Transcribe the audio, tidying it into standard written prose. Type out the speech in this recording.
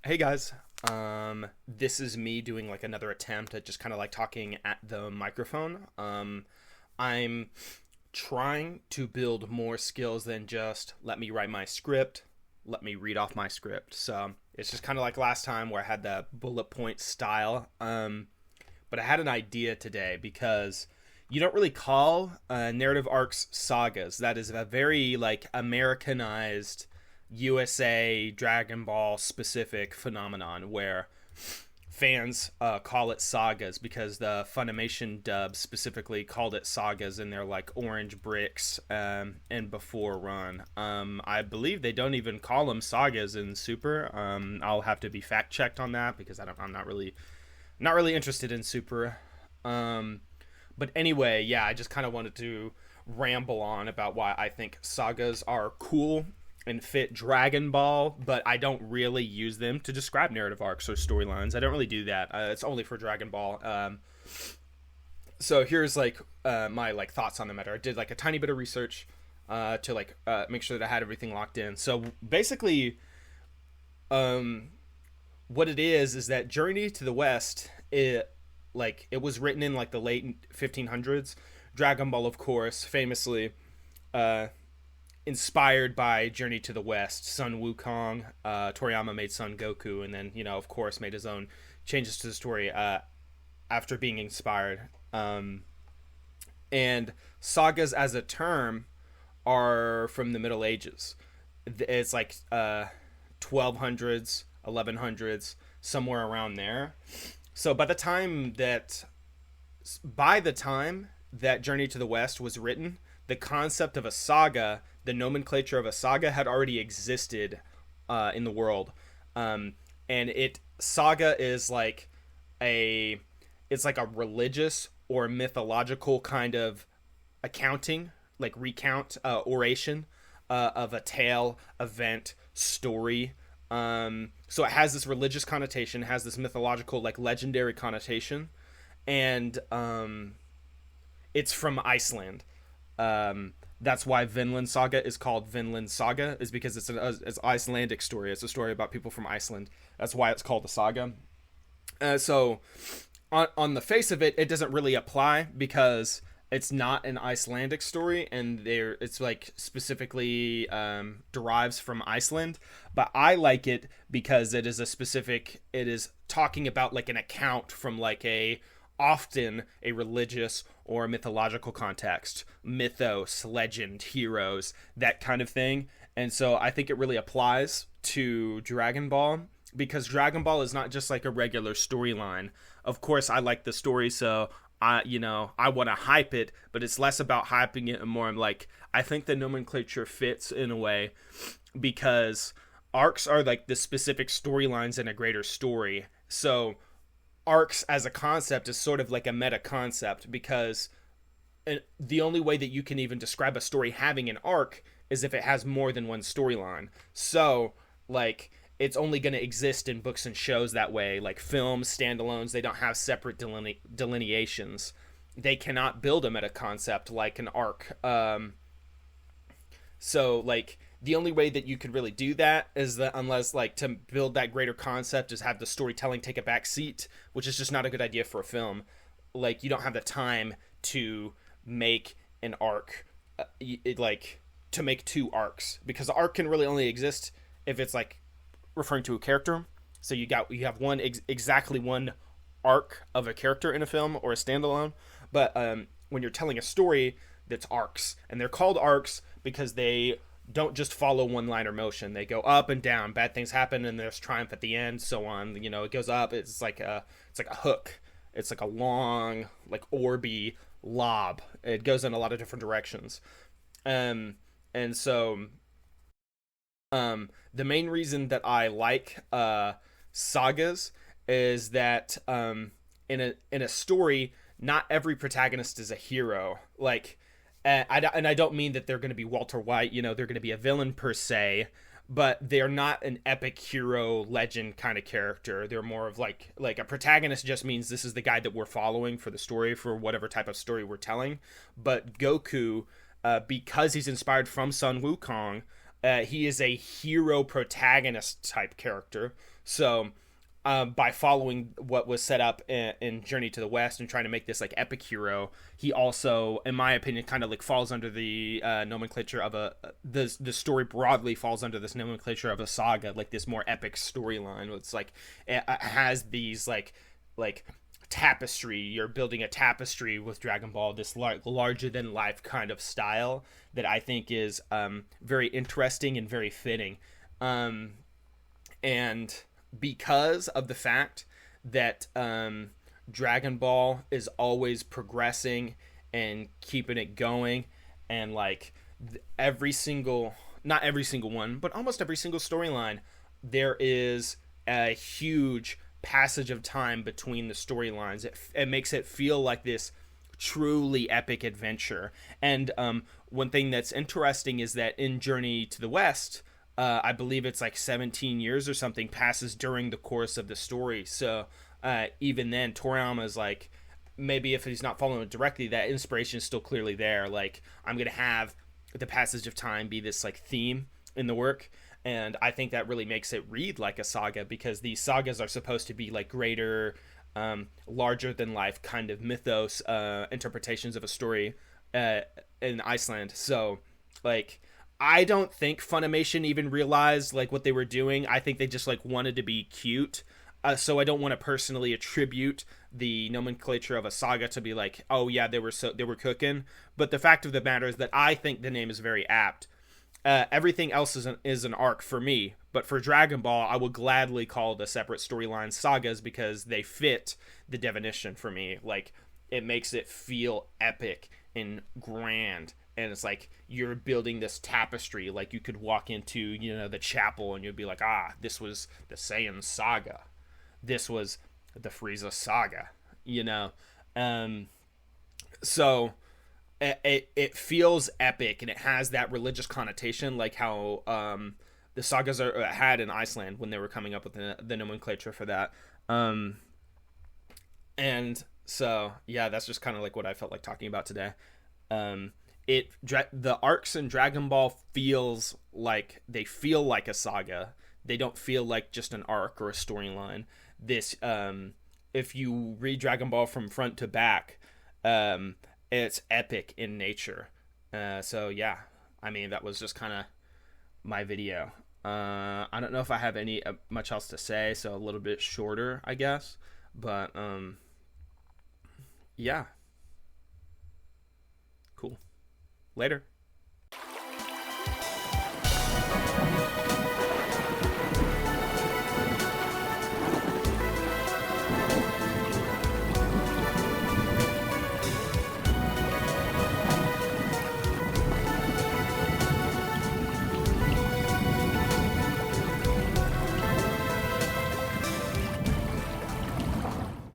Hey guys, this is me doing like another attempt at just kind of like talking at the microphone. I'm trying to build more skills than just let me write my script, let me read off my script. So it's just kind of like last time where I had the bullet point style. But I had an idea today because you don't really call narrative arcs sagas. That is a very like Americanized USA Dragon Ball specific phenomenon where fans call it sagas because the Funimation dub specifically called it sagas in their like orange bricks and before run. I believe they don't even call them sagas in Super. I'll have to be fact checked on that because I'm not really interested in Super. Um, but anyway, yeah, I just kind of wanted to ramble on about why I think sagas are cool and fit Dragon Ball, but I don't really use them to describe narrative arcs or storylines. I don't really do that. It's only for Dragon Ball. So here's like my like thoughts on the matter. I did like a tiny bit of research to like make sure that I had everything locked in. So basically, um, what it is that Journey to the West, it was written in like the late 1500s. Dragon Ball, of course, famously uh, inspired by Journey to the West. Sun Wukong, Toriyama made Son Goku, and then of course, made his own changes to the story after being inspired. And sagas as a term are from the Middle Ages. It's like 1200s, 1100s, somewhere around there. So by the time that Journey to the West was written, the concept of a saga, the nomenclature of a saga, had already existed in the world. And it saga is like a it's like a religious or mythological kind of accounting, like recount, oration of a tale, event, story. So it has this religious connotation, has this mythological, like legendary connotation, and it's from Iceland. That's why Vinland Saga is called Vinland Saga, is because it's an Icelandic story. It's a story about people from Iceland. That's why it's called a saga. So on the face of it, it doesn't really apply because it's not an Icelandic story, and it's like specifically derives from Iceland. But I like it because it is talking about like an account from like a often a religious or mythological context, mythos, legend, heroes, that kind of thing. And so I think it really applies to Dragon Ball because Dragon Ball is not just like a regular storyline. Of course, I like the story, so I want to hype it, but it's less about hyping it and more I'm like, I think the nomenclature fits in a way because arcs are like the specific storylines in a greater story. So arcs as a concept is sort of like a meta concept because the only way that you can even describe a story having an arc is if it has more than one storyline. So, like, it's only going to exist in books and shows that way. Like films, standalones, they don't have separate delineations. They cannot build a meta concept like an arc. So like the only way that you could really do that is that unless like to build that greater concept is have the storytelling take a back seat, which is just not a good idea for a film. Like you don't have the time to make an arc, like to make two arcs because the arc can really only exist if it's like referring to a character. So you have exactly one arc of a character in a film or a standalone, but when you're telling a story, that's arcs, and they're called arcs because they don't just follow one liner motion. They go up and down. Bad things happen, and there's triumph at the end. So on. It goes up. It's like a hook. It's like a long, like orby lob. It goes in a lot of different directions. And so the main reason that I like sagas is that in a story, not every protagonist is a hero. Like, and I don't mean that they're going to be Walter White. They're going to be a villain per se, but they're not an epic hero legend kind of character. They're more of like a protagonist just means this is the guy that we're following for the story for whatever type of story we're telling. But Goku, because he's inspired from Sun Wukong, He is a hero protagonist type character. So by following what was set up in Journey to the West and trying to make this like epic hero, he also, in my opinion, kind of like falls under the nomenclature of the story broadly falls under this nomenclature of a saga, like this more epic storyline. It's like it has these like tapestry. You're building a tapestry with Dragon Ball, this larger than life kind of style that I think is very interesting and very fitting. And because of the fact that Dragon Ball is always progressing and keeping it going, and like every single, not every single one, but almost every single storyline, there is a huge passage of time between the storylines. It makes it feel like this truly epic adventure. And one thing that's interesting is that in Journey to the West, I believe it's like 17 years or something passes during the course of the story. So even then, Toriyama's like, maybe if he's not following it directly, that inspiration is still clearly there. Like, I'm going to have the passage of time be this like theme in the work. And I think that really makes it read like a saga, because these sagas are supposed to be like greater, larger than life kind of mythos interpretations of a story in Iceland. So like, I don't think Funimation even realized like what they were doing. I think they just like wanted to be cute. So I don't want to personally attribute the nomenclature of a saga to be like, oh yeah, they were cooking. But the fact of the matter is that I think the name is very apt. Everything else is an arc for me, but for Dragon Ball, I would gladly call the separate storylines sagas, because they fit the definition for me. Like, it makes it feel epic and grand, and it's like you're building this tapestry. Like, you could walk into, you know, the chapel and you'd be like, ah, this was the Saiyan saga, this was the Frieza saga, you know. So it feels epic, and it has that religious connotation, like how the sagas had in Iceland when they were coming up with the nomenclature for that. And so yeah, that's just kind of like what I felt like talking about today. The arcs in Dragon Ball feel like a saga. They don't feel like just an arc or a storyline. This if you read Dragon Ball from front to back, it's epic in nature. So yeah, I mean, that was just kind of my video. I don't know if I have any much else to say, so a little bit shorter, I guess. But yeah, cool. Later.